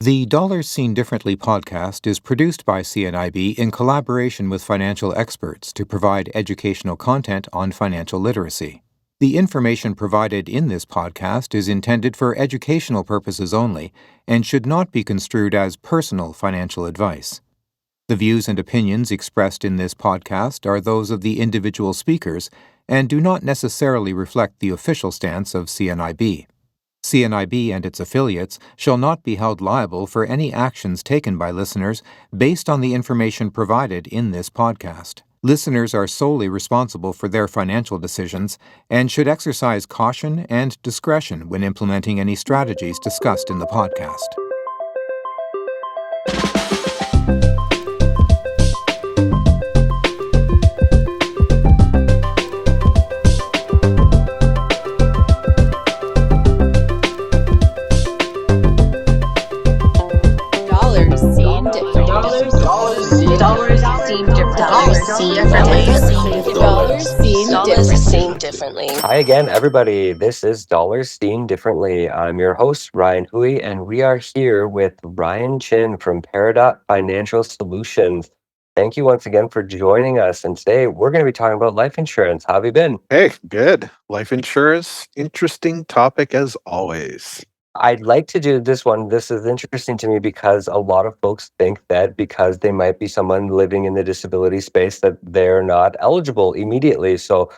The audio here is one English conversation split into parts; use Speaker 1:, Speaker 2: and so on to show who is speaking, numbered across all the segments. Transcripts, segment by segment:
Speaker 1: The Dollars Seen Differently podcast is produced by CNIB in collaboration with financial experts to provide educational content on financial literacy. The information provided in this podcast is intended for educational purposes only and should not be construed as personal financial advice. The views and opinions expressed in this podcast are those of the individual speakers and do not necessarily reflect the official stance of CNIB. CNIB and its affiliates shall not be held liable for any actions taken by listeners based on the information provided in this podcast. Listeners are solely responsible for their financial decisions and should exercise caution and discretion when implementing any strategies discussed in the podcast.
Speaker 2: Dollars seen differently. Dollars seen differently.
Speaker 3: Hi again, everybody. This is Dollars Seen Differently. I'm your host, Ryan Hui, and we are here with Ryan Chin from Peridot Financial Solutions. Thank you once again for joining us. And today we're going to be talking about life insurance. How have you been?
Speaker 4: Hey, good. Life insurance, interesting topic as always.
Speaker 3: I'd like to do this one. This is interesting to me because a lot of folks think that because they might be someone living in the disability space that they're not eligible immediately. So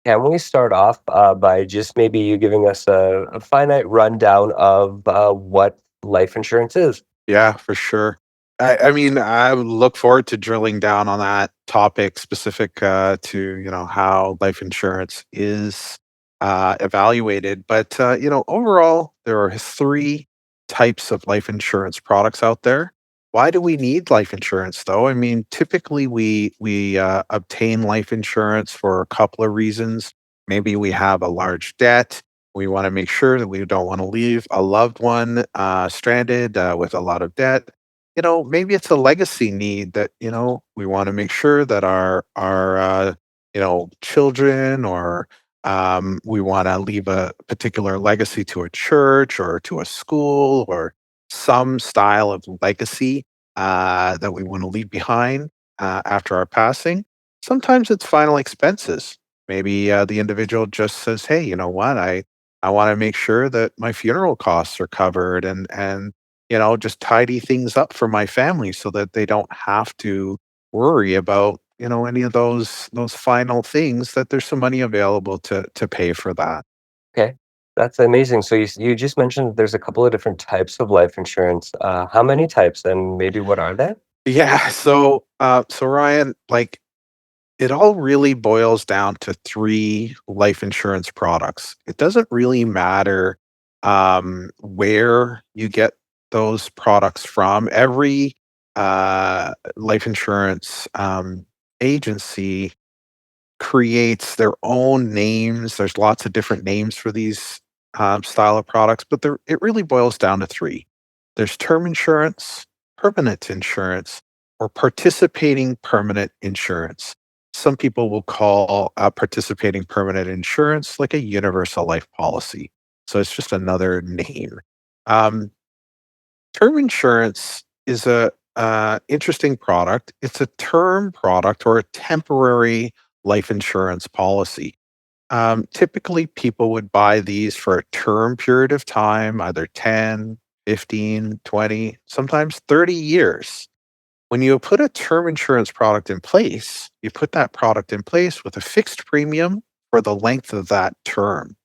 Speaker 3: can we start off by just maybe you giving us a finite rundown of what life insurance is?
Speaker 4: Yeah, for sure. I look forward to drilling down on that topic specific to how life insurance is evaluated. But overall, there are three types of life insurance products out there. Why do we need life insurance, though? I mean, typically we obtain life insurance for a couple of reasons. Maybe we have a large debt. We want to make sure that we don't want to leave a loved one stranded with a lot of debt. Maybe it's a legacy need that we want to make sure that our children or we want to leave a particular legacy to a church or to a school or some style of legacy that we want to leave behind after our passing. Sometimes it's final expenses. Maybe the individual just says, "Hey, you know what? I want to make sure that my funeral costs are covered and just tidy things up for my family so that they don't have to worry about any of those final things, that there's some money available to pay for that."
Speaker 3: Okay, that's amazing. So you just mentioned there's a couple of different types of life insurance. How many types and maybe what are they?
Speaker 4: Yeah, so Ryan, like, it all really boils down to three life insurance products. It doesn't really matter where you get those products from. Every life insurance agency creates their own names. There's lots of different names for these style of products, but it really boils down to three. There's term insurance, permanent insurance, or participating permanent insurance. Some people will call participating permanent insurance like a universal life policy. So it's just another name. Um, Term insurance is a interesting product. It's a term product or a temporary life insurance policy. Typically, people would buy these for a term period of time, either 10, 15, 20, sometimes 30 years. When you put a term insurance product in place, you put that product in place with a fixed premium for the length of that term.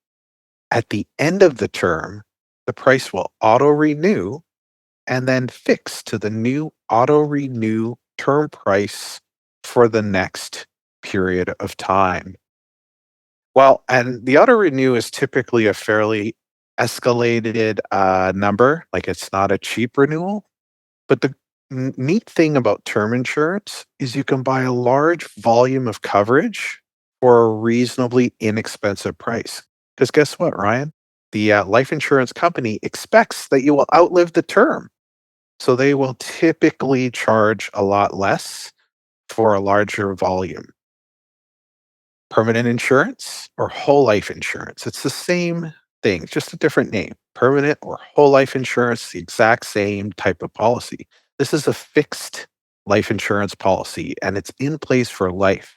Speaker 4: At the end of the term, the price will auto renew and then fix to the new auto renew term price for the next period of time. Well, and the auto renew is typically a fairly escalated number, like it's not a cheap renewal. But the neat thing about term insurance is you can buy a large volume of coverage for a reasonably inexpensive price. Because guess what, Ryan? The life insurance company expects that you will outlive the term. So they will typically charge a lot less for a larger volume. Permanent insurance or whole life insurance, it's the same thing, just a different name. Permanent or whole life insurance, the exact same type of policy. This is a fixed life insurance policy and it's in place for life.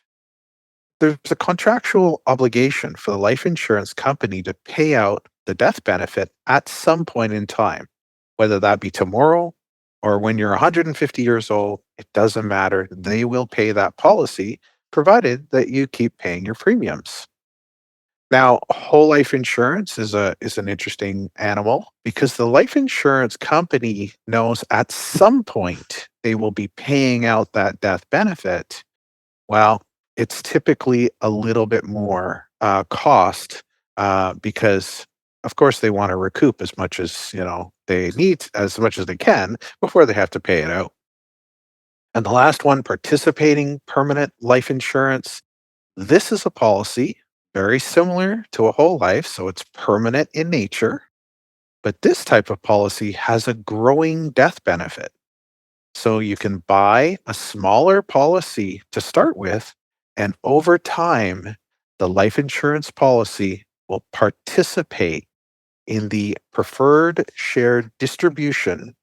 Speaker 4: There's a contractual obligation for the life insurance company to pay out the death benefit at some point in time, whether that be tomorrow or when you're 150 years old, it doesn't matter. They will pay that policy provided that you keep paying your premiums. Now, whole life insurance is an interesting animal because the life insurance company knows at some point they will be paying out that death benefit. Well, it's typically a little bit more cost because, of course, they want to recoup as much as they need, as much as they can before they have to pay it out. And the last one, participating permanent life insurance. This is a policy very similar to a whole life, so it's permanent in nature. But this type of policy has a growing death benefit. So you can buy a smaller policy to start with, and over time, the life insurance policy will participate in the preferred shared distribution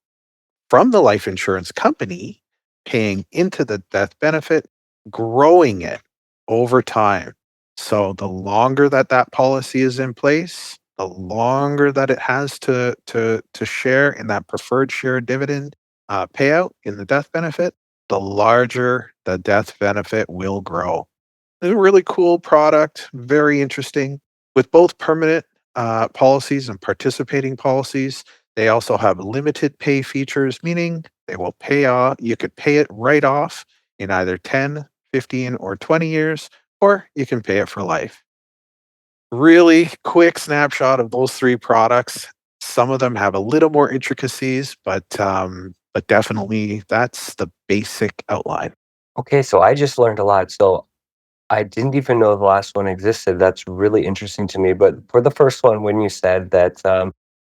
Speaker 4: from the life insurance company, paying into the death benefit, growing it over time. So the longer that that policy is in place, the longer that it has to share in that preferred share dividend payout in the death benefit, the larger the death benefit will grow. It's a really cool product, very interesting. With both permanent policies and participating policies, they also have limited pay features, meaning they will pay off. You could pay it right off in either 10, 15, or 20 years, or you can pay it for life. Really quick snapshot of those three products. Some of them have a little more intricacies, but definitely that's the basic outline.
Speaker 3: Okay, so I just learned a lot. So I didn't even know the last one existed. That's really interesting to me. But for the first one, when you said that,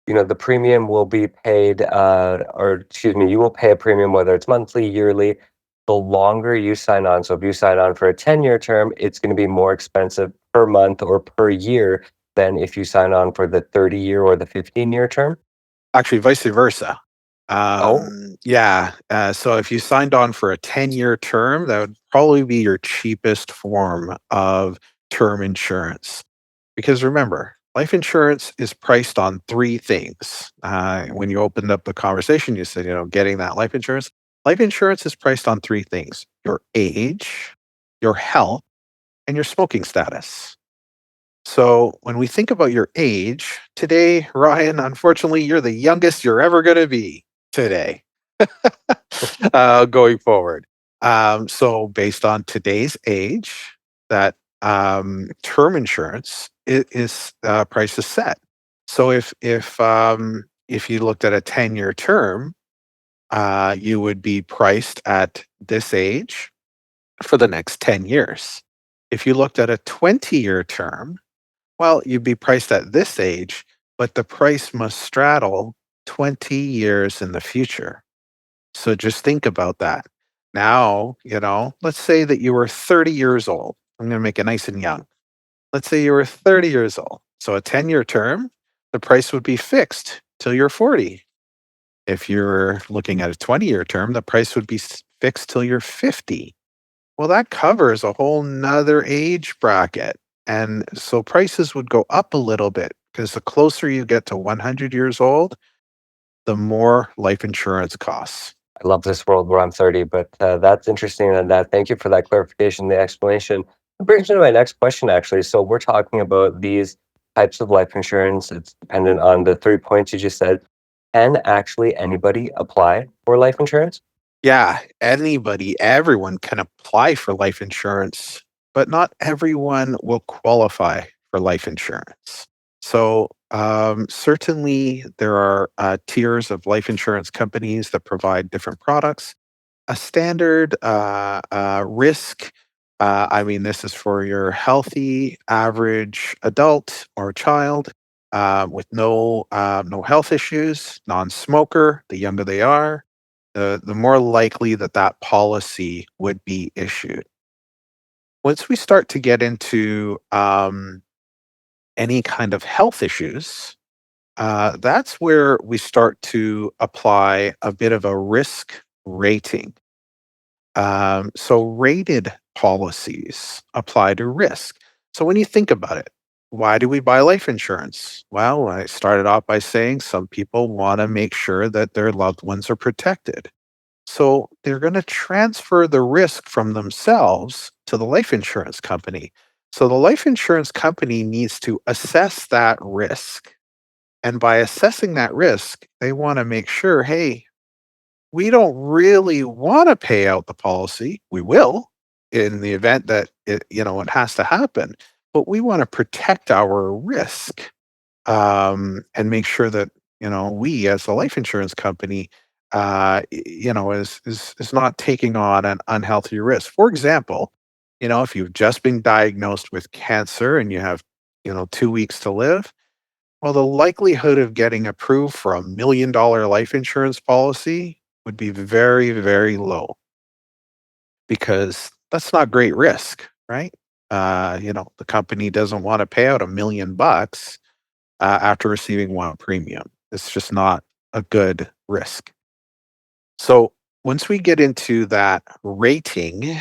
Speaker 3: the premium will be paid, or excuse me, you will pay a premium whether it's monthly, yearly. The longer you sign on, so if you sign on for a 10-year term, it's going to be more expensive per month or per year than if you sign on for the 30-year or the 15-year term.
Speaker 4: Actually, vice versa.
Speaker 3: Oh,
Speaker 4: Yeah. So if you signed on for a 10-year term, that would probably be your cheapest form of term insurance. Because remember, life insurance is priced on three things. When you opened up the conversation, you said, getting that life insurance. Life insurance is priced on three things: your age, your health, and your smoking status. So when we think about your age today, Ryan, unfortunately, you're the youngest you're ever going to be today, going forward. So based on today's age, that term insurance is price is set. So if you looked at a 10-year term, you would be priced at this age for the next 10 years. If you looked at a 20-year term, well, you'd be priced at this age, but the price must straddle 20 years in the future. So just think about that. Now, let's say that you were 30 years old. I'm going to make it nice and young. Let's say you were 30 years old. So a 10-year term, the price would be fixed till you're 40. If you're looking at a 20-year term, the price would be fixed till you're 50. Well, that covers a whole nother age bracket. And so prices would go up a little bit because the closer you get to 100 years old, the more life insurance costs.
Speaker 3: I love this world where I'm 30, but that's interesting. And thank you for that clarification, the explanation. It brings me to my next question, actually. So we're talking about these types of life insurance. It's dependent on the 3 points you just said. Can actually anybody apply for life insurance?
Speaker 4: Yeah, anybody, everyone can apply for life insurance, but not everyone will qualify for life insurance. So, certainly, there are tiers of life insurance companies that provide different products. A standard risk, I mean, this is for your healthy average adult or child with no health issues, non-smoker. The younger they are, the more likely that that policy would be issued. Once we start to get into any kind of health issues, that's where we start to apply a bit of a risk rating. So rated policies apply to risk. So when you think about it, why do we buy life insurance? Well, I started off by saying some people want to make sure that their loved ones are protected. So they're going to transfer the risk from themselves to the life insurance company. So the life insurance company needs to assess that risk. And by assessing that risk, they want to make sure, hey, we don't really want to pay out the policy. We will in the event that it has to happen, but we want to protect our risk, and make sure that we as a life insurance company, is not taking on an unhealthy risk. For example, if you've just been diagnosed with cancer and you have 2 weeks to live, well, the likelihood of getting approved for $1 million life insurance policy would be very, very low because that's not great risk, right? The company doesn't want to pay out $1 million after receiving one premium. It's just not a good risk. So once we get into that rating,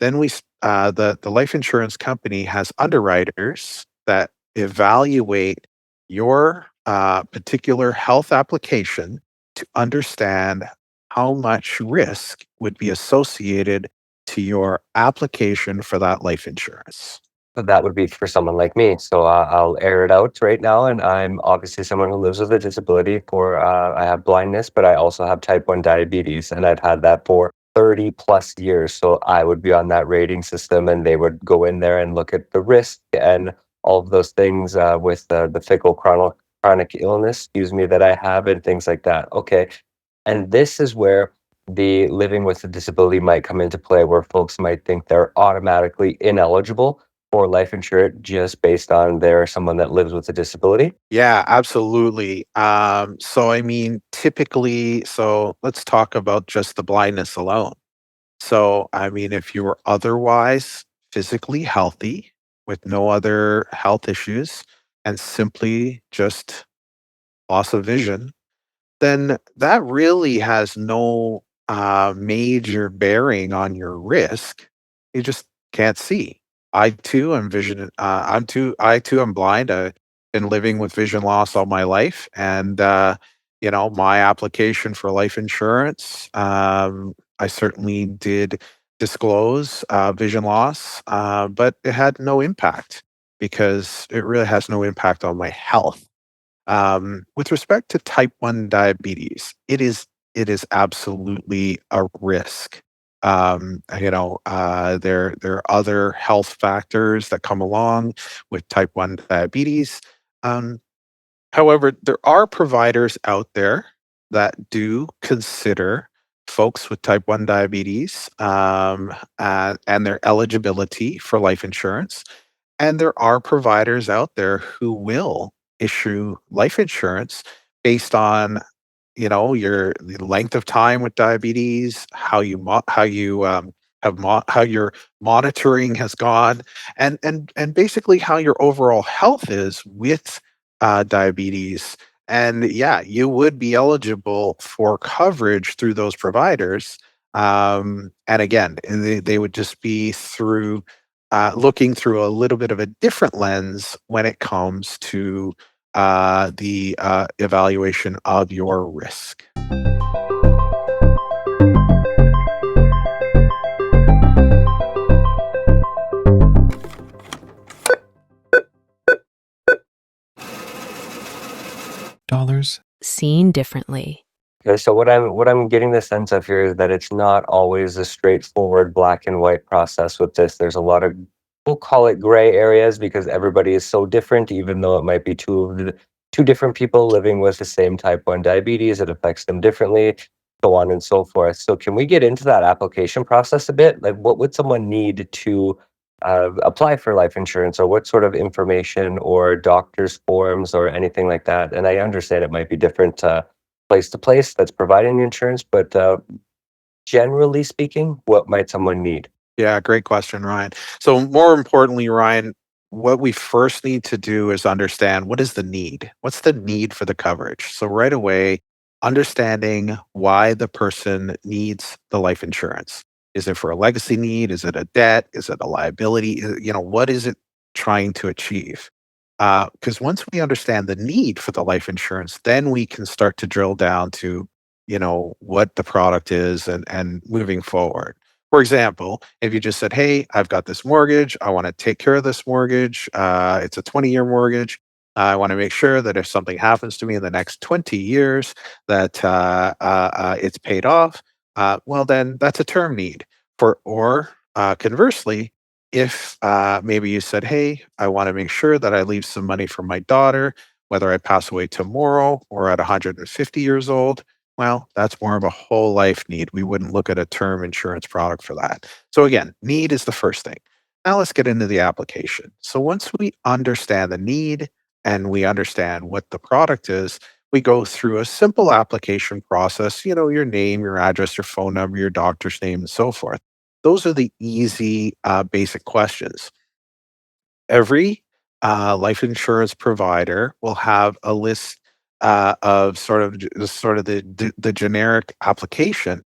Speaker 4: then the life insurance company has underwriters that evaluate your particular health application to understand how much risk would be associated to your application for that life insurance.
Speaker 3: So that would be for someone like me. So I'll air it out right now. And I'm obviously someone who lives with a disability. I have blindness, but I also have type 1 diabetes. And I've had that for 30 plus years. So I would be on that rating system and they would go in there and look at the risk and all of those things with the fickle chronic illness, excuse me, that I have and things like that. Okay. And this is where the living with a disability might come into play, where folks might think they're automatically ineligible for life insurance just based on they're someone that lives with a disability?
Speaker 4: Yeah, absolutely. So I mean, typically, so let's talk about just the blindness alone. So, I mean, if you were otherwise physically healthy with no other health issues and simply just loss of vision, then that really has no major bearing on your risk. You just can't see. I too am vision. I too am blind. I've been living with vision loss all my life, and my application for life insurance. I certainly did disclose vision loss, but it had no impact because it really has no impact on my health. With respect to type 1 diabetes, it is absolutely a risk. There are other health factors that come along with type 1 diabetes. Um, However, there are providers out there that do consider folks with type 1 diabetes, and their eligibility for life insurance. And there are providers out there who will issue life insurance based on, your the length of time with diabetes, how you how your monitoring has gone, and basically how your overall health is with diabetes. And yeah, you would be eligible for coverage through those providers. And again, they would just be through looking through a little bit of a different lens when it comes to the evaluation of your risk.
Speaker 5: Dollars seen differently.
Speaker 3: Okay, so what I'm getting the sense of here is that it's not always a straightforward black and white process with this. There's a lot of, we'll call it gray areas, because everybody is so different, even though it might be two different people living with the same type 1 diabetes, it affects them differently, so on and so forth. So can we get into that application process a bit? Like, what would someone need to apply for life insurance, or what sort of information or doctor's forms or anything like that? And I understand it might be different place to place that's providing the insurance, but generally speaking, what might someone need?
Speaker 4: Yeah, great question, Ryan. So more importantly, Ryan, what we first need to do is understand what is the need? What's the need for the coverage? So right away, understanding why the person needs the life insurance. Is it for a legacy need? Is it a debt? Is it a liability? What is it trying to achieve? Because once we understand the need for the life insurance, then we can start to drill down to, what the product is and moving forward. For example, if you just said, "Hey, I've got this mortgage. I want to take care of this mortgage. It's a 20-year mortgage. I want to make sure that if something happens to me in the next 20 years, that it's paid off." Well, then that's a term need. Conversely, if maybe you said, "Hey, I want to make sure that I leave some money for my daughter, whether I pass away tomorrow or at 150 years old." Well, that's more of a whole life need. We wouldn't look at a term insurance product for that. So again, need is the first thing. Now let's get into the application. So once we understand the need and we understand what the product is, we go through a simple application process, your name, your address, your phone number, your doctor's name, and so forth. Those are the easy, basic questions. Every life insurance provider will have a list of sort of the generic application,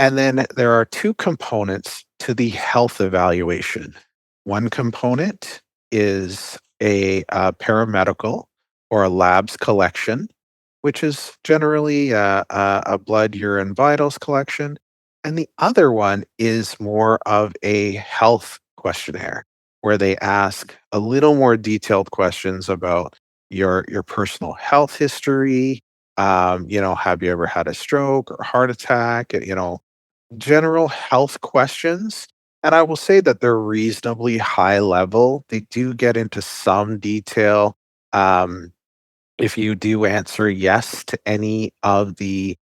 Speaker 4: and then there are two components to the health evaluation. One component is a paramedical or a labs collection, which is generally a blood, urine, vitals collection. And the other one is more of a health questionnaire where they ask a little more detailed questions about your personal health history. Have you ever had a stroke or heart attack? General health questions. And I will say that they're reasonably high level. They do get into some detail. Um, if you do answer yes to any of the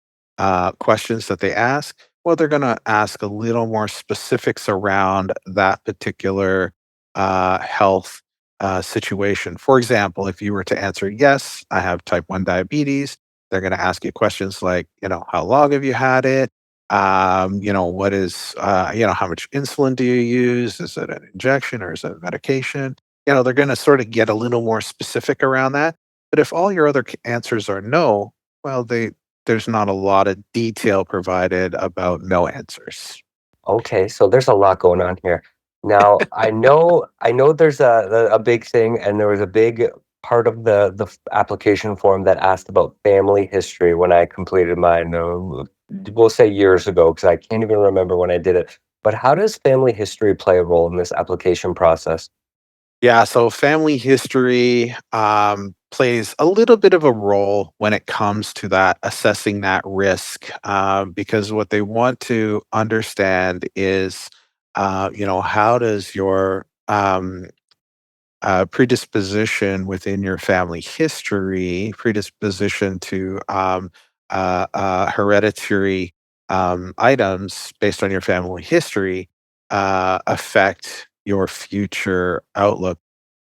Speaker 4: questions that they ask, well, they're going to ask a little more specifics around that particular health situation. For example, if you were to answer yes, I have type 1 diabetes, they're going to ask you questions like, how long have you had it? What is, how much insulin do you use? Is it an injection or is it a medication? They're going to sort of get a little more specific around that, but if all your other answers are no, well, there's not a lot of detail provided about no answers.
Speaker 3: Okay, so there's a lot going on here. Now, I know there's a big thing, and there was a big part of the application form that asked about family history when I completed mine. We'll say years ago, because I can't even remember when I did it. But how does family history play a role in this application process?
Speaker 4: Yeah, so family history plays a little bit of a role when it comes to that assessing that risk, because what they want to understand is, how does your predisposition within your family history, predisposition to hereditary items based on your family history affect your future outlook.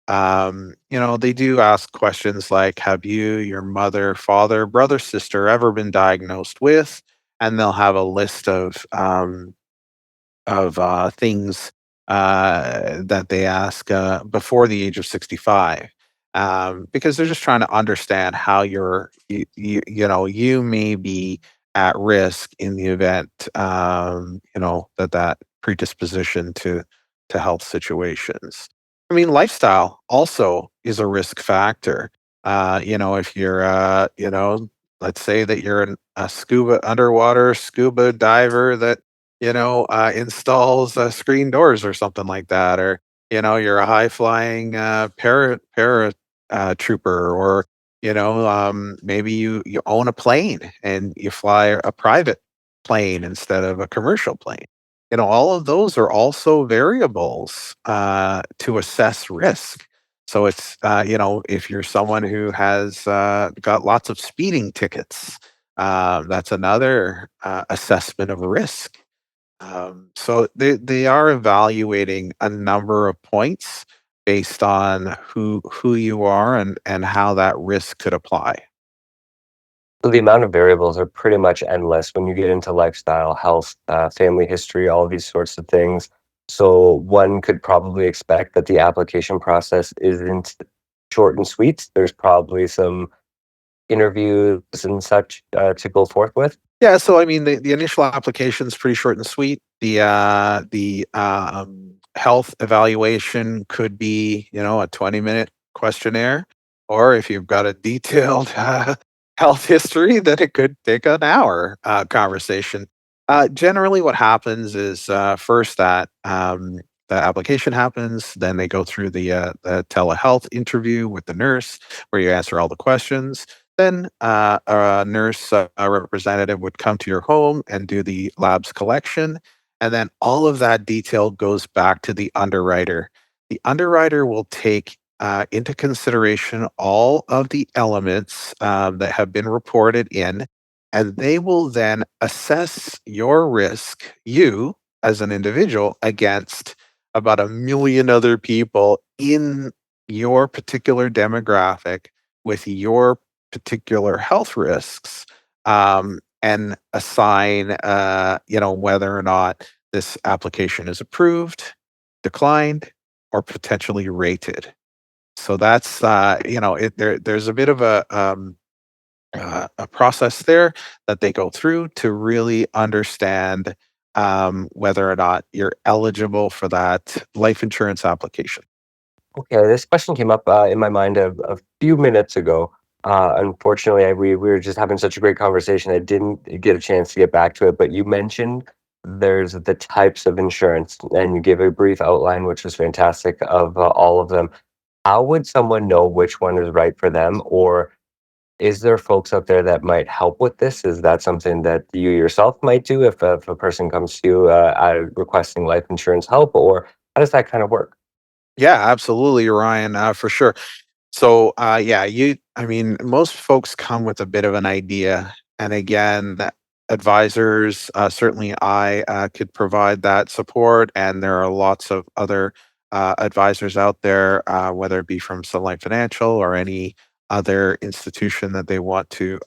Speaker 4: They do ask questions like, have you, your mother, father, brother, sister ever been diagnosed with? And they'll have a list of things that they ask before the age of 65, because they're just trying to understand how you may be at risk in the event that predisposition to health situations. I mean, lifestyle also is a risk factor. If you're let's say that you're a underwater scuba diver that installs screen doors or something like that, or you're a high flying para trooper, or maybe you own a plane and you fly a private plane instead of a commercial plane. All of those are also variables to assess risk. So it's if you're someone who has got lots of speeding tickets, that's another assessment of risk. So they are evaluating a number of points based on who you are and how that risk could apply.
Speaker 3: So the amount of variables are pretty much endless when you get into lifestyle, health, family history, all these sorts of things. So one could probably expect that the application process isn't short and sweet. There's probably some interviews and such to go forth with.
Speaker 4: Yeah, so I mean, the initial application is pretty short and sweet. The health evaluation could be, a 20-minute questionnaire, or if you've got a detailed health history, then it could take an hour conversation. Generally, what happens is first that the application happens, then they go through the telehealth interview with the nurse, where you answer all the questions. Then a nurse representative would come to your home and do the labs collection. And then all of that detail goes back to the underwriter. The underwriter will take into consideration all of the elements that have been reported in, and they will then assess your risk, you as an individual, against about a million other people in your particular demographic with your particular health risks, and assign, whether or not this application is approved, declined, or potentially rated. So that's, there's a bit of a process there that they go through to really understand whether or not you're eligible for that life insurance application.
Speaker 3: Okay, this question came up in my mind a few minutes ago. Unfortunately, we were just having such a great conversation. I didn't get a chance to get back to it, but you mentioned there's the types of insurance, and you gave a brief outline, which was fantastic, of all of them. How would someone know which one is right for them? Or is there folks out there that might help with this? Is that something that you yourself might do if a person comes to you requesting life insurance help? Or how does that kind of work?
Speaker 4: Yeah, absolutely, Ryan, for sure. So, yeah, I mean, most folks come with a bit of an idea. And again, advisors, certainly I could provide that support. And there are lots of other advisors out there, whether it be from Sunlife Financial or any other institution that they want to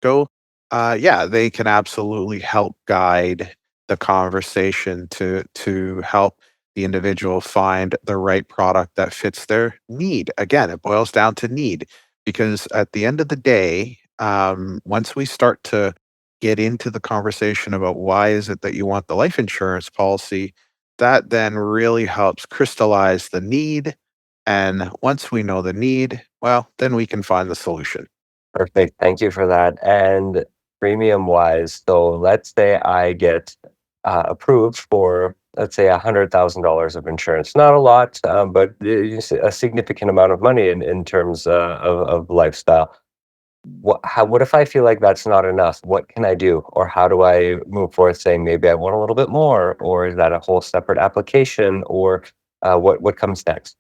Speaker 4: go. Yeah, they can absolutely help guide the conversation to help the individual find the right product that fits their need. Again, it boils down to need because at the end of the day, once we start to get into the conversation about why is it that you want the life insurance policy, that then really helps crystallize the need. And once we know the need, well, then we can find the solution.
Speaker 3: Perfect. Thank you for that. And premium wise, so let's say I get approved for, let's say, $100,000 of insurance. Not a lot, but a significant amount of money in terms of lifestyle. What if I feel like that's not enough? What can I do? Or how do I move forward saying maybe I want a little bit more? Or is that a whole separate application? Or what comes next?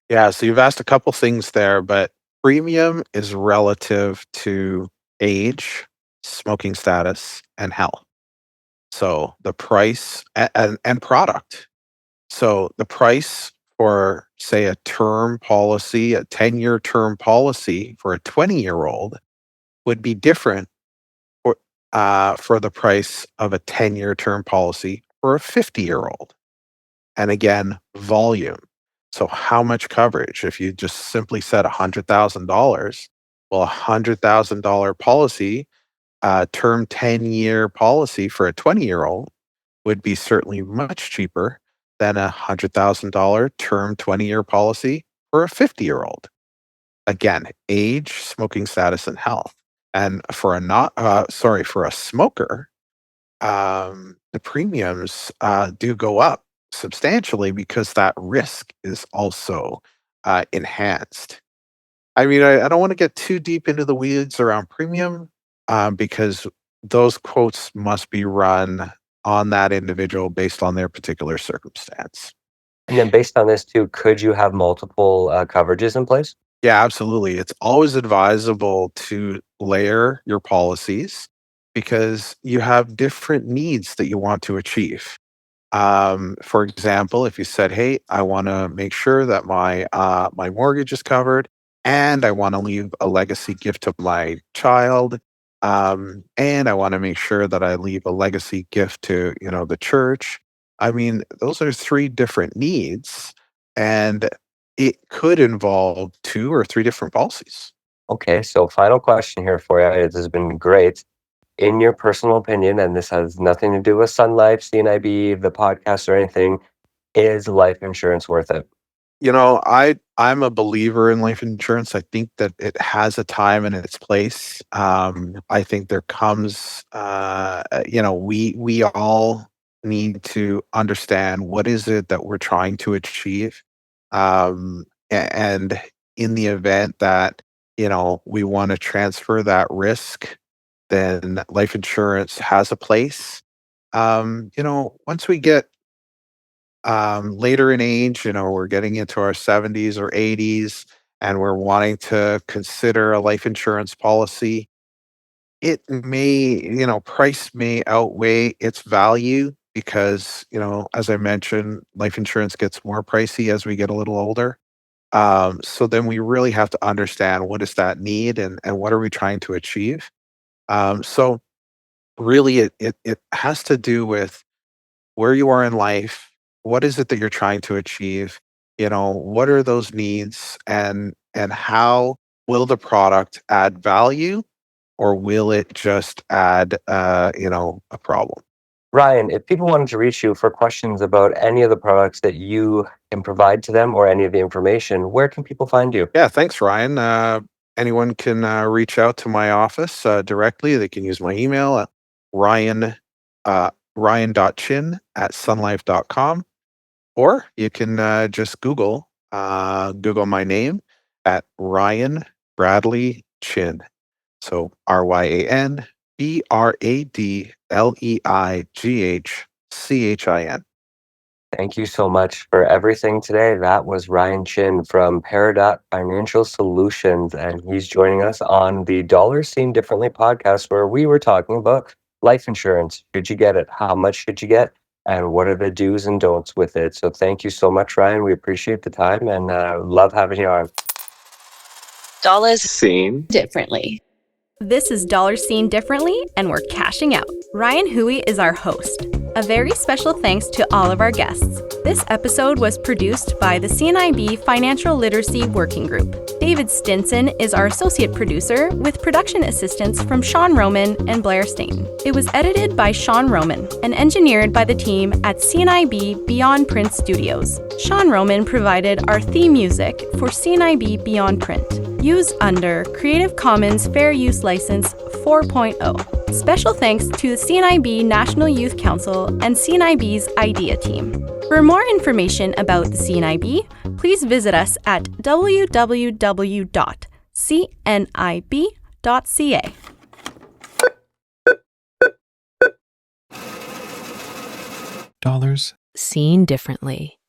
Speaker 4: Yeah, so you've asked a couple things there, but premium is relative to age, smoking status, and health. So the price and product. So the price for, say, a term policy, a 10-year term policy for a 20-year-old would be different for the price of a 10-year term policy for a 50-year-old. And again, volume. So how much coverage? If you just simply said $100,000, well, $100,000 policy, term 10-year policy for a 20-year-old would be certainly much cheaper than a $100,000 term 20-year policy for a 50-year-old. Again, age, smoking status, and health. And for a not, sorry, for a smoker, the premiums do go up substantially because that risk is also enhanced. I mean, I don't want to get too deep into the weeds around premium because those quotes must be run on that individual based on their particular circumstance.
Speaker 3: And then based on this too, could you have multiple coverages in place?
Speaker 4: Yeah, absolutely. It's always advisable to layer your policies because you have different needs that you want to achieve. For example, if you said, "Hey, I want to make sure that my mortgage is covered, and I want to leave a legacy gift to my child, and I want to make sure that I leave a legacy gift to the church." I mean, those are three different needs, and it could involve two or three different policies.
Speaker 3: Okay, so final question here for you. This has been great. In your personal opinion, and this has nothing to do with Sunlife, CNIB, the podcast, or anything, is life insurance worth it?
Speaker 4: I'm a believer in life insurance. I think that it has a time and its place. I think there comes, we all need to understand what is it that we're trying to achieve, and in the event that we want to transfer that risk, then life insurance has a place. Once we get later in age, we're getting into our 70s or 80s, and we're wanting to consider a life insurance policy. It may, price may outweigh its value because, as I mentioned, life insurance gets more pricey as we get a little older. So then we really have to understand what is that need and what are we trying to achieve. So really, it has to do with where you are in life, what is it that you're trying to achieve, what are those needs, and how will the product add value, or will it just add a problem?
Speaker 3: Ryan, if people wanted to reach you for questions about any of the products that you can provide to them or any of the information, where can people find you?
Speaker 4: Yeah, thanks, Ryan. Anyone can reach out to my office directly. They can use my email at ryan ryan.chin@sunlife.com. Or you can just Google my name at Ryan Bradley Chin. So RyanBradleyGhChin.
Speaker 3: Thank you so much for everything today. That was Ryan Chin from Peridot Financial Solutions, and he's joining us on the Dollars Seen Differently podcast, where we were talking about life insurance. Should you get it? How much should you get? And what are the do's and don'ts with it? So thank you so much, Ryan. We appreciate the time and love having you on.
Speaker 2: Dollars seen differently.
Speaker 6: This is Dollars Seen Differently, and we're cashing out. Ryan Hui is our host. A very special thanks to all of our guests. This episode was produced by the CNIB Financial Literacy Working Group. David Stinson is our associate producer, with production assistance from Sean Roman and Blair Stainton. It was edited by Sean Roman and engineered by the team at CNIB Beyond Print Studios. Sean Roman provided our theme music for CNIB Beyond Print, used under Creative Commons Fair Use License 4.0. Special thanks to the CNIB National Youth Council and CNIB's IDEA team. For more information about the CNIB, please visit us at www.cnib.ca.
Speaker 5: Dollars seen differently.